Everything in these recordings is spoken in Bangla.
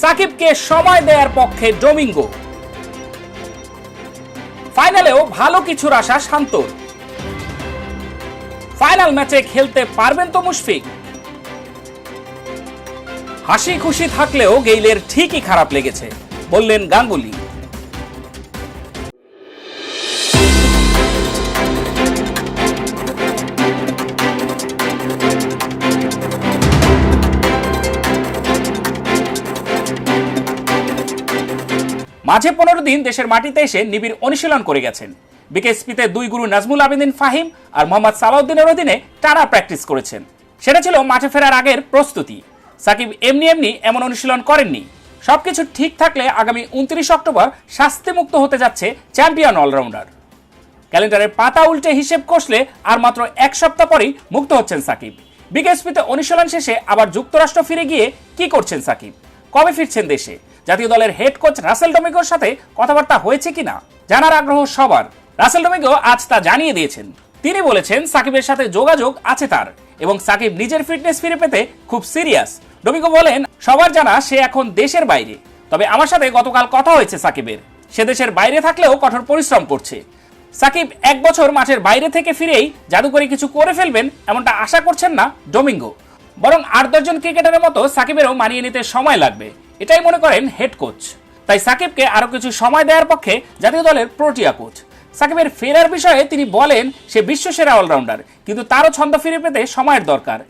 সাকিবকে সময় দেওয়ার পক্ষে ডোমিঙ্গো। ফাইনালেও ভালো কিছুর আশা শান্তর। ফাইনাল ম্যাচে খেলতে পারবেন তো মুশফিক? হাসি খুশি থাকলেও গেইলের ঠিকই খারাপ লেগেছে, বললেন গাঙ্গুলি। মাঝে 15 দিন দেশের মাটিতে এসে নিবিড় অনুশীলন করে গেছেন। বিকেএসপিতে দুই গুরু নাজমুল আবেদিন ফাহিম আর মোহাম্মদ সালাউদ্দিনের অধীনে টানা প্র্যাকটিস করেছেন। সেটা ছিল মাঠে ফেরার আগের প্রস্তুতি। সাকিব এমনি এমন অনুশীলন করেননি। সবকিছু ঠিক থাকলে আগামী 29 অক্টোবর শাস্তিমুক্ত হতে যাচ্ছে চ্যাম্পিয়ন অলরাউন্ডার। ক্যালেন্ডারের পাতা উল্টে হিসেব কষলে আর মাত্র 1 সপ্তাহ পরেই মুক্ত হচ্ছেন সাকিব। বিকেএসপিতে অনুশীলন শেষে আবার যুক্তরাষ্ট্র ফিরে গিয়ে কি করছেন সাকিব? কবে ফিরছেন দেশে? জাতীয় দলের হেড কোচ রাসেল ডোমিঙ্গোর সাথে কথাবার্তা হয়েছে কিনা জানার আগ্রহ সবার। রাসেল ডোমিঙ্গো আজ তা জানিয়ে দিয়েছেন। তিনি বলেছেন সাকিবের সাথে যোগাযোগ আছে তার এবং সাকিব নিজের ফিটনেস ফিরে পেতে খুব সিরিয়াস। ডোমিঙ্গো বলেন, সবার জানা সে এখন দেশের বাইরে, তবে আমার সাথে গতকাল কথা হয়েছে সাকিবের। সে দেশের বাইরে থাকলেও কঠোর পরিশ্রম করছে। সাকিব 1 বছর মাঠের বাইরে থেকে ফিরেই জাদুকরি কিছু করে ফেলবেন এমনটা আশা করছেন না ডোমিঙ্গো, বরং 8-10 জন ক্রিকেটারের মতো সাকিবেরও মানিয়ে নিতে সময় লাগবে, এটাই মনে করেন হেড কোচ। তাই সাকিবকে আরো কিছু সময় দেওয়ার পক্ষে জাতীয় দলের প্রোটিয়া কোচ। সাকিবের ফেরার বিষয়ে তিনি বলেন, সে বিশ্বসেরা অলরাউন্ডার, কিন্তু তারও ছন্দ ফিরে পেতে সময়ের দরকার।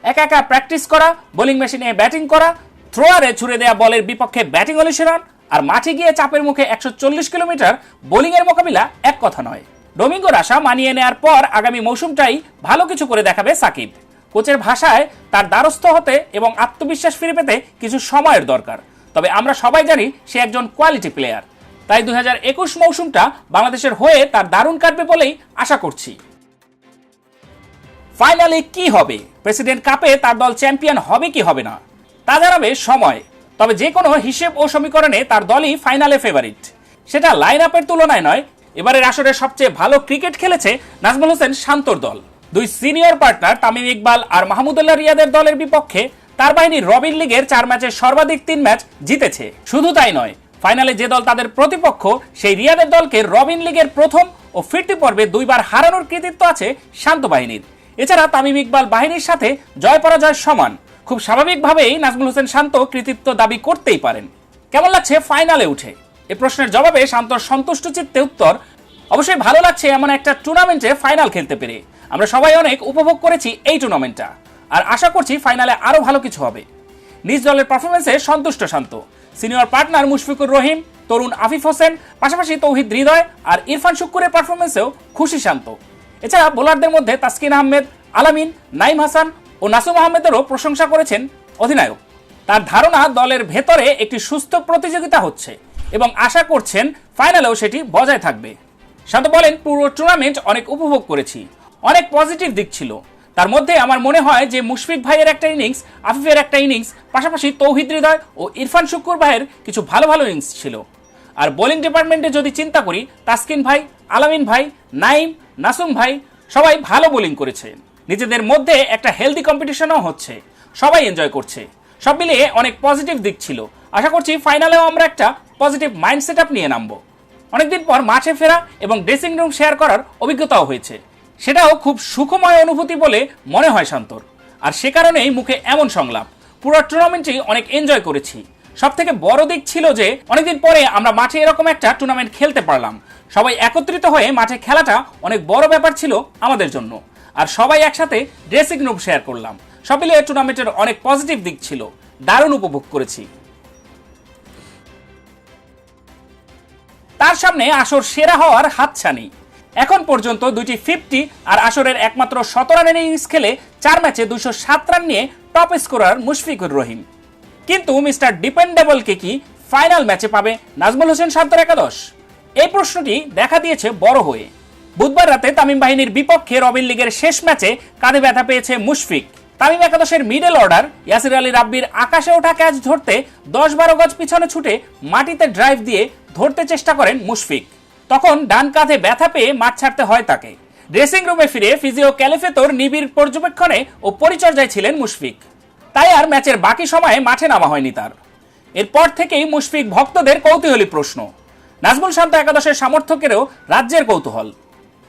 একা একা প্র্যাকটিস করা, বোলিং মেশিনে ব্যাটিং করা, থ্রোয়ারে ছুড়ে দেওয়া বলের বিপক্ষে ব্যাটিং অনুশীলন আর মাঠে গিয়ে চাপের মুখে 140 কিলোমিটার বোলিং এর মোকাবিলা এক কথা নয়। ডোমিঙ্গোর আশা মানিয়ে নেওয়ার পর আগামী মৌসুমটাই ভালো কিছু করে দেখাবে সাকিব। কোচের ভাষায় তার দ্বারস্থ হতে এবং আত্মবিশ্বাস ফিরে পেতে কিছু সময়ের দরকার। তবে আমরা সবাই জানি সে একজন কোয়ালিটি প্লেয়ার। তাই 2021 মৌসুমটা বাংলাদেশের হয়ে তার দারুণ কাটবে বলেই আশা করছি। ফাইনালে কি হবে? প্রেসিডেন্ট কাপে তার দল চ্যাম্পিয়ন হবে কি হবে না তা জানাবে সময়। তবে যে কোনো হিসেব ও সমীকরণে তার দলই ফাইনালে ফেভারিট। সেটা লাইন আপের তুলনায় নয়। এবারের আসরে সবচেয়ে ভালো ক্রিকেট খেলেছে নাজমুল হোসেন শান্তর দল। দুই সিনিয়র পার্টনার তামিম ইকবাল আর মাহমুদুল্লাহ রিয়াদের দলের বিপক্ষে তার বাহিনী রবিন লিগের 4 ম্যাচে সর্বাধিক 3 ম্যাচ জিতেছে। শুধু তাই নয়, ফাইনালে যে দল তাদের প্রতিপক্ষ সেই রিয়াদের দলকে রবিন লিগের প্রথম ও ফিরতি পর্বে 2 বার হারানোর কৃতিত্ব আছে শান্ত বাহিনীর। এছাড়া তামিম ইকবাল বাহিনীর সাথে জয় পরাজয় সমান। খুব স্বাভাবিকভাবেই নাজমুল হোসেন শান্ত কৃতিত্ব দাবি করতেই পারেন। কেমন লাগছে ফাইনালে উঠে? এ প্রশ্নের জবাবে শান্তর সন্তুষ্ট চিত্তে উত্তর, অবশ্যই ভালো লাগছে এমন একটা টুর্নামেন্টে ফাইনাল খেলতে পেরে। আমরা সবাই অনেক উপভোগ করেছি এই টুর্নামেন্টটা, আর আশা করছি ফাইনালে আরো ভালো কিছু হবে। নিজ দলের পারফরমেন্সে সন্তুষ্ট শান্ত। সিনিয়র পার্টনার মুশফিকুর রহিম, তরুণ আফিফ হোসেন, পাশাপাশি তৌহিদ হৃদয় আর ইরফান শুক্কুরের পারফরমেন্সেও খুশি শান্ত। এছাড়া বোলারদের মধ্যে তাসকিন আহমেদ, আলামিন, নাইম হাসান ও নাসুম আহমেদেরও প্রশংসা করেছেন অধিনায়ক। তার ধারণা দলের ভেতরে একটি সুস্থ প্রতিযোগিতা হচ্ছে এবং আশা করছেন ফাইনালেও সেটি বজায় থাকবে। শান্ত বলেন, পুরো টুর্নামেন্ট অনেক উপভোগ করেছি, অনেক পজিটিভ দিক ছিল। তার মধ্যে আমার মনে হয় যে মুশফিক ভাইয়ের একটা ইনিংস, আফিফের একটা ইনিংস, পাশাপাশি তৌহিদ হৃদয় ও ইরফান শুক্কুর ভাইয়ের কিছু ভালো ভালো ইনিংস ছিল। আর বোলিং ডিপার্টমেন্টে যদি চিন্তা করি, তাসকিন ভাই, আলামিন ভাই, নাইম, নাসুম ভাই সবাই ভালো বোলিং করেছে। নিজেদের মধ্যে একটা হেলদি কম্পিটিশনও হচ্ছে, সবাই এনজয় করছে। সব মিলিয়ে অনেক পজিটিভ দিক ছিল। আশা করছি ফাইনালেও আমরা একটা পজিটিভ মাইন্ড সেট আপ নিয়ে নামবো। অনেকদিন পর মাঠে ফেরা এবং ড্রেসিং রুম শেয়ার করার অভিজ্ঞতাও হয়েছে। সেটাও খুব সুখময় অনুভূতি বলে মনে হয় শান্তর। আর সে কারণেই মুখে এমন সংলাপ। পুরো টুর্নামেন্টই অনেক এনজয় করেছি। সব থেকে বড় দিক ছিল যে অনেকদিন পরে আমরা মাঠে এরকম একটা টুর্নামেন্ট খেলতে পারলাম। সবাই একত্রিত হয়ে মাঠে খেলাটা অনেক বড় ব্যাপার ছিল আমাদের জন্য। আর সবাই একসাথে ড্রেসিং রুম শেয়ার করলাম। সব মিলিয়ে টুর্নামেন্টের অনেক পজিটিভ দিক ছিল, দারুণ উপভোগ করেছি। তার সামনে আসর সেরা হওয়ার হাতছানি। এখন পর্যন্ত 2টি 50 আর আসরের একমাত্র 17 রানের ইনিংস খেলে 4 ম্যাচে 207 রান নিয়ে টপ স্কোরার মুশফিকুর রহিম। কিন্তু মিস্টার ডিপেন্ডেবলকে কি ফাইনাল ম্যাচে পাবে নাজমুল হোসেন শান্তর একাদশ? এই প্রশ্নটি দেখা দিয়েছে বড় হয়ে। বুধবার রাতে তামিম বাহিনীর বিপক্ষে রবিন লিগের শেষ ম্যাচে কাঁধে ব্যথা পেয়েছে মুশফিক। তামিম একাদশের মিডল অর্ডার ইয়াসির আলী রাব্বির আকাশে ওঠা ক্যাচ ধরতে 10-12 গজ পিছনে ছুটে মাটিতে ড্রাইভ দিয়ে ধরতে চেষ্টা করেন মুশফিক। তখন ডান কাঁধে ব্যথা পেয়ে মাঠ ছাড়তে হয় তাকে। ড্রেসিং রুমে ফিরে ফিজিও ক্যালিফেতর নিবিড় পর্যবেক্ষণে ও পরিচর্যায় ছিলেন মুশফিক। তাই আর ম্যাচের বাকি সময়ে মাঠে নামা হয়নি তার। এরপর থেকেই মুশফিক ভক্তদের কৌতূহলী প্রশ্ন, নাজমুল শান্ত একাদশের সমর্থকেরও রাজ্যের কৌতূহল।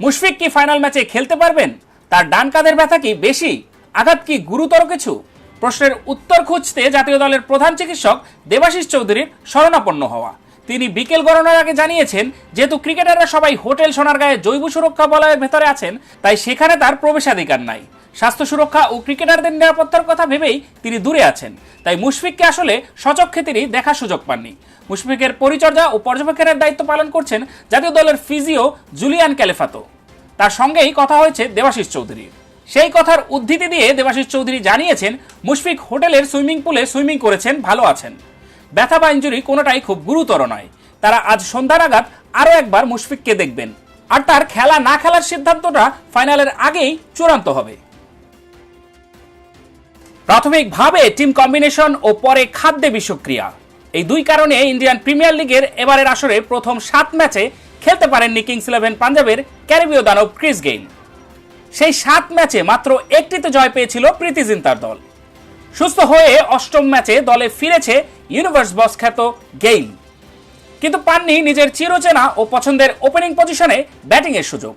মুশফিক কি ফাইনাল ম্যাচে খেলতে পারবেন? তার ডান কাঁধের ব্যথা কি বেশি? আঘাত কি গুরুতর কিছু? প্রশ্নের উত্তর খুঁজতে জাতীয় দলের প্রধান চিকিৎসক দেবাশিস চৌধুরীর শরণাপন্ন হওয়া। তিনি বিকেল গণনার আগে জানিয়েছেন, যেহেতু ক্রিকেটাররা সবাই হোটেল সোনারগাঁয়ে জৈব সুরক্ষা বলয়ের ভেতরে আছেন, তাই সেখানে তার প্রবেশাধিকার নাই। স্বাস্থ্য সুরক্ষা ও ক্রিকেটারদের নিরাপত্তার কথা ভেবেই তিনি দূরে আছেন। তাই মুশফিককে আসলে সচক্ষে তিনি দেখার সুযোগ পাননি। মুশফিকের পরিচর্যা ও পর্যবেক্ষণের দায়িত্ব পালন করছেন জাতীয় দলের ফিজিও জুলিয়ান ক্যালেফাতো। তার সঙ্গেই কথা হয়েছে দেবাশিস চৌধুরী। সেই কথার উদ্ধৃতি দিয়ে দেবাশিস চৌধুরী জানিয়েছেন, মুশফিক হোটেলের সুইমিং পুলে সুইমিং করেছেন, ভালো আছেন। ব্যথা বা ইনজুরি কোনোটাই খুব গুরুতর নয়। তারা আজ সন্ধ্যা নাগাদ আরও একবার মুশফিককে দেখবেন, আর তার খেলা না খেলার সিদ্ধান্তটা ফাইনালের আগেই চূড়ান্ত হবে। প্রাথমিকভাবে টিম কম্বিনেশন ও পরে খাদ্যে বিষক্রিয়া, এই দুই কারণে ইন্ডিয়ান প্রিমিয়ার লিগের এবারের আসরে প্রথম 7 ম্যাচে খেলতে পারেননি কিংস 11 পাঞ্জাবের ক্যারিবীয় দানব ক্রিস গেইল। সেই 7 ম্যাচে মাত্র একটিতে জয় পেয়েছিল প্রীতি জিন্তার দল। সুস্থ হয়ে 8ম ম্যাচে দলে ফিরেছে ইউনিভার্স বস খ্যাত গেইল, কিন্তু পাননি নিজের চিরচেনা ও পছন্দের ওপেনিং পজিশনে ব্যাটিংয়ের সুযোগ।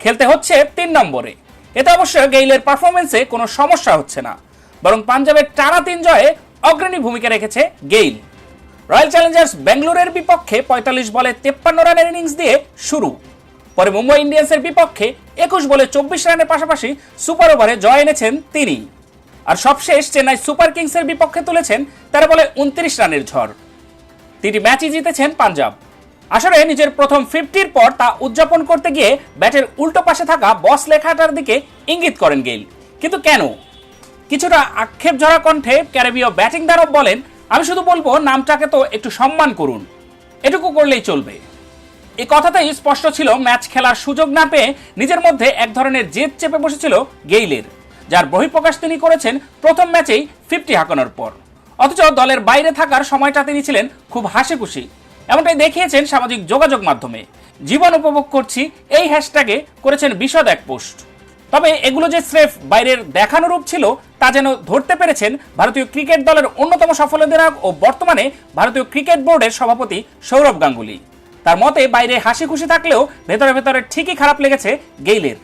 খেলতে হচ্ছে 3 নম্বরে। এতে অবশ্য গেইলের পারফরমেন্সে কোনো সমস্যা হচ্ছে না, বরং পাঞ্জাবের টানা 3 জয়ে অগ্রণী ভূমিকা রেখেছে গেইল। রয়্যাল চ্যালেঞ্জার্স ব্যাঙ্গালোরের বিপক্ষে 45 বলে 53 রানের ইনিংস দিয়ে শুরু। পরে মুম্বাই ইন্ডিয়ান্সের বিপক্ষে 21 বলে 24 রানের পাশাপাশি সুপার ওভারে জয় এনেছেন তিনি। আর সবশেষ চেন্নাই সুপার কিংসের বিপক্ষে তুলেছেন 13 বলে 29 রানের ঝড়। 3টি ম্যাচই জিতেছেন পাঞ্জাব। আসলে নিজের প্রথম 50-র পর তা উদযাপন করতে গিয়ে ব্যাটের উল্টো পাশে থাকা বস লেখাটার দিকে ইঙ্গিত করেন গেইল। কিন্তু কেন? কিছুটা আক্ষেপ ঝরা কণ্ঠে ক্যারিবীয় ব্যাটিং দানব বলেন, আমি শুধু বলবো নামটাকে তো একটু সম্মান করুন, এটুকু করলেই চলবে। এই কথাটাই স্পষ্ট ছিল ম্যাচ খেলার সুযোগ না পেয়ে নিজের মধ্যে এক ধরনের জেদ চেপে বসেছিল গেইলের, যার বহিঃপ্রকাশ তিনি করেছেন প্রথম ম্যাচেই 50 হাঁকানোর পর। অথচ দলের বাইরে থাকার সময়টা তিনি ছিলেন খুব হাসি খুশি, এমনটাই দেখিয়েছেন সামাজিক যোগাযোগ মাধ্যমে। জীবন উপভোগ করছি এই হ্যাশট্যাগে করেছেন বিশদ এক পোস্ট। তবে এগুলো যে স্রেফ বাইরের দেখানো রূপ ছিল তা যেন ধরতে পেরেছেন ভারতীয় ক্রিকেট দলের অন্যতম সফল অধিনায়ক ও বর্তমানে ভারতীয় ক্রিকেট বোর্ডের সভাপতি সৌরভ গাঙ্গুলি। তার মতে বাইরে হাসি খুশি থাকলেও ভেতরে ভেতরে ঠিকই খারাপ লেগেছে গেইলের।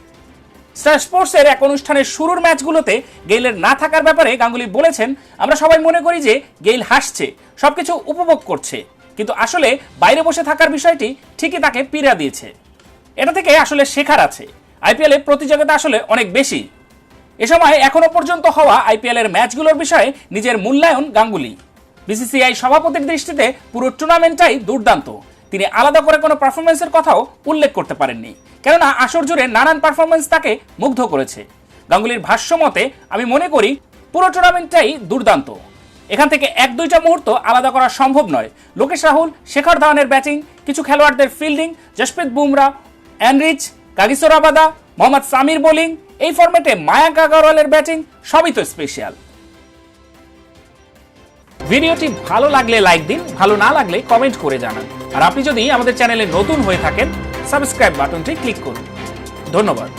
স্টার স্পোর্টসের এক অনুষ্ঠানের শুরুর ম্যাচগুলোতে গেইলের না থাকার ব্যাপারে গাঙ্গুলি বলেছেন, আমরা সবাই মনে করি যে গেইল হাসছে, সবকিছু উপভোগ করছে, কিন্তু আসলে বাইরে বসে থাকার বিষয়টি ঠিকই তাকে পীড়া দিয়েছে। এটা থেকে আসলে শেখার আছে। আইপিএল এর প্রতিযোগিতা আসলে অনেক বেশি। এ সময় এখনো পর্যন্ত হওয়া আইপিএল এর ম্যাচগুলোর বিষয়ে নিজের মূল্যায়ন গাঙ্গুলি। বিসিসিআই সভাপতির দৃষ্টিতে পুরো টুর্নামেন্টটাই দুর্দান্ত। তিনি আলাদা করে কোনো পারফরমেন্সের কথাও উল্লেখ করতে পারেননি, কেননা আসর জুড়ে নানান পারফরমেন্স তাকে মুগ্ধ করেছে। গাঙ্গুলির ভাষ্য মতে, আমি মনে করি পুরো টুর্নামেন্টটাই দুর্দান্ত। এখান থেকে 1-2টা মুহূর্ত আলাদা করা সম্ভব নয়। লোকেশ রাহুল, শেখর ধাওয়ানের ব্যাটিং, কিছু খেলোয়াড়দের fielding, Jasprit Bumrah, enrich, Kagiso Rabada, Mohammad Samir bowling, এই ফরম্যাটে মায়াঙ্ক আগরওয়ালের ব্যাটিং, সবই তো স্পেশাল। ভিডিওটি ভালো লাগলে লাইক দিন, ভালো না লাগলে কমেন্ট করে জানান। আর আপনি যদি আমাদের চ্যানেলে নতুন হয়ে থাকেন, সাবস্ক্রাইব বাটনটি ক্লিক করুন। ধন্যবাদ।